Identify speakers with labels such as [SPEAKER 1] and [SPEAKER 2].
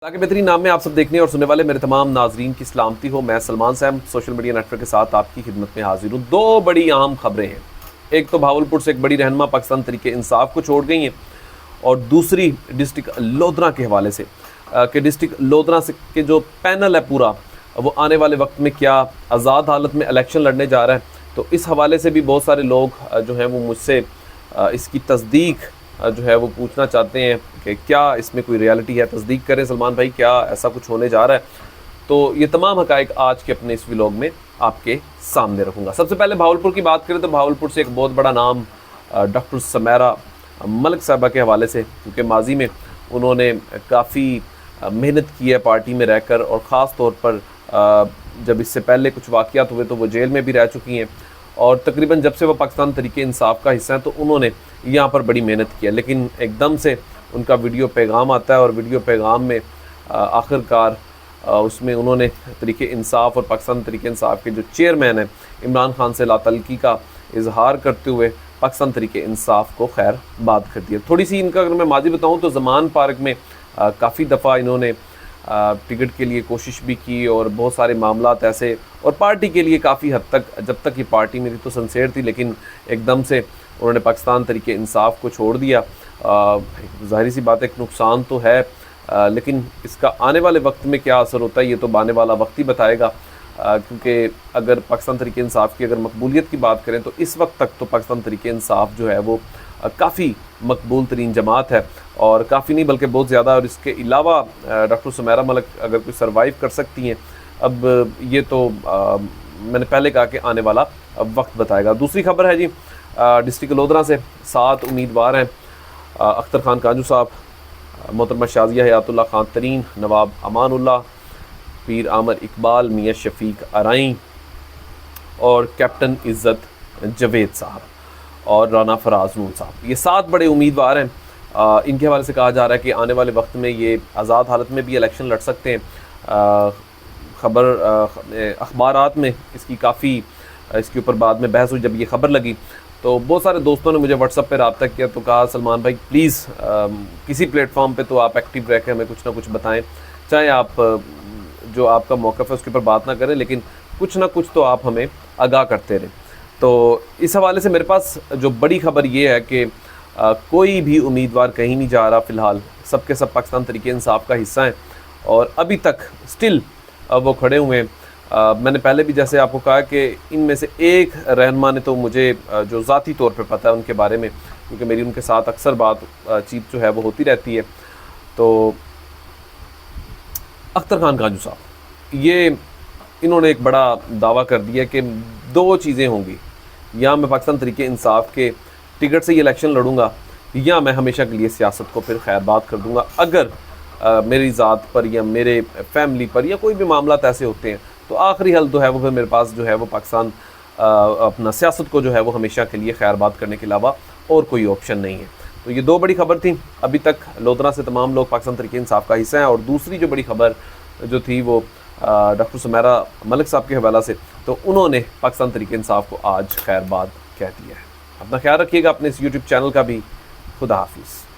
[SPEAKER 1] ताकि बेहतरीन नाम में आप सब देखने और सुनने वाले मेरे तमाम नाजरीन की सलामती हो। मैं Salman Sam social media network के साथ आपकी खिदमत में हाजिर हूँ। दो बड़ी अहम खबरें हैं। एक तो भावलपुर से एक बड़ी रहनुमा पाकिस्तान तहरीक इंसाफ को छोड़ गई हैं, और दूसरी डिस्ट्रिक्ट लोधरा के हवाले से कि डिस्ट्रिक्ट लोधरा से के जो पैनल है पूरा, वो आने वाले वक्त में क्या आज़ाद हालत में इलेक्शन लड़ने जा रहा है। तो इस हवाले से भी बहुत सारे लोग जो हैं वो मुझसे इसकी तस्दीक जो है वो पूछना चाहते हैं कि क्या इसमें कोई रियलिटी है, तस्दीक करें सलमान भाई, क्या ऐसा कुछ होने जा रहा है। तो ये तमाम हक़ाइक़ आज के अपने इस व्लॉग में आपके सामने रखूँगा। सबसे पहले भावलपुर की बात करें तो भावलपुर से एक बहुत बड़ा नाम डॉक्टर सुमेरा मलिक साहबा के हवाले से, क्योंकि माजी में उन्होंने काफ़ी मेहनत की है पार्टी में रहकर, और ख़ास तौर पर जब इससे पहले कुछ वाक़यात हुए तो वो जेल में भी रह चुकी हैं, और तकरीबन जब से वो पाकिस्तान तहरीक इंसाफ का हिस्सा है तो उन्होंने यहाँ पर बड़ी मेहनत की है। लेकिन एकदम से उनका वीडियो पैगाम आता है, और वीडियो पैगाम में आखिरकार उसमें उन्होंने तहरीक इंसाफ और पाकिस्तान तहरीक इंसाफ के जो चेयरमैन हैं इमरान खान से लातल्की का इजहार करते हुए पाकिस्तान तहरीक इंसाफ को खैर बात कर दिया। थोड़ी सी इनका अगर मैं माजी बताऊँ तो ज़मान पार्क में काफ़ी दफ़ा इन्होंने टिकट के लिए कोशिश भी की, और बहुत सारे मामलात ऐसे, और पार्टी के लिए काफ़ी हद तक, जब तक ये पार्टी मेरी तो सिंसेयर थी, लेकिन एकदम से उन्होंने पाकिस्तान तहरीक इंसाफ को छोड़ दिया। ज़ाहिर सी बात है, एक नुकसान तो है, लेकिन इसका आने वाले वक्त में क्या असर होता है ये तो आने वाला वक्त ही बताएगा। क्योंकि अगर पाकिस्तान तहरीक इंसाफ की अगर मकबूलियत की बात करें तो इस वक्त तक तो पाकिस्तान तहरीक इंसाफ जो है वो काफ़ी मकबूल तरीन जमात है, और काफ़ी नहीं बल्कि बहुत ज़्यादा। और इसके अलावा डॉक्टर सुमेरा मलिक अगर कोई सर्वाइव कर सकती हैं, अब ये तो मैंने पहले कहा कि आने वाला वक्त बताएगा। दूसरी खबर है जी डिस्ट्रिक्ट लोधरा से 7 उम्मीदवार हैं। अख्तर खान कांजू साहब, मोहतरमा शाजिया हयातुल्लाह खान तरीन, नवाब अमानुल्लाह, पीर आमर इकबाल, मियाँ शफीक अराई, और कैप्टन इज़्ज़त जवेद साहब, और राना फराज नून साहब। ये 7 बड़े उम्मीदवार हैं। इनके हवाले से कहा जा रहा है कि आने वाले वक्त में ये आज़ाद हालत में भी इलेक्शन लड़ सकते हैं। खबर अखबारात में इसकी काफ़ी इसके ऊपर बाद में बहस हुई। जब ये खबर लगी तो बहुत सारे दोस्तों ने मुझे व्हाट्सएप पे रब्ता किया, तो कहा सलमान भाई प्लीज़ किसी प्लेटफॉर्म पे तो आप एक्टिव रह के हमें कुछ ना कुछ बताएं, चाहे आप जो आपका मौक़िफ़ है उसके ऊपर बात ना करें, लेकिन कुछ ना कुछ तो आप हमें आगाह करते रहें। तो इस हवाले से मेरे पास जो बड़ी खबर ये है कि कोई भी उम्मीदवार कहीं नहीं जा रहा फ़िलहाल, सब के सब पाकिस्तान तहरीक इंसाफ का हिस्सा हैं, और अभी तक स्टिल वो खड़े हुए हैं। मैंने पहले भी जैसे आपको कहा कि इनमें से एक रहनुमा ने तो मुझे जो ज़ाती तौर पे पता है उनके बारे में, क्योंकि मेरी उनके साथ अक्सर बातचीत जो है वो होती रहती है। तो अख्तर खान कांजू साहब, ये इन्होंने एक बड़ा दावा कर दिया कि 2 चीज़ें होंगी, या मैं पाकिस्तान तहरीक इंसाफ के टिकट से ये इलेक्शन लड़ूंगा, या मैं हमेशा के लिए सियासत को फिर खैर बात कर दूंगा। अगर मेरी ज़ात पर या मेरे फैमिली पर या कोई भी मामला ऐसे होते हैं तो आखिरी हल तो है वो फिर मेरे पास जो है वो पाकिस्तान अपना सियासत को जो है वो हमेशा के लिए खैर बात करने के अलावा और कोई ऑप्शन नहीं है। तो ये 2 बड़ी खबर थी। अभी तक लोधरा से तमाम लोग पाकिस्तान तहरीक इंसाफ का हिस्सा हैं, और दूसरी जो बड़ी खबर जो थी वो डॉक्टर सुमेरा मलिक साहब के हवाला से, तो उन्होंने पाकिस्तान तहरीक इंसाफ को आज खैर बात कह दिया है। अपना ख्याल रखिएगा, अपने इस यूट्यूब चैनल का भी। खुदा हाफिज़।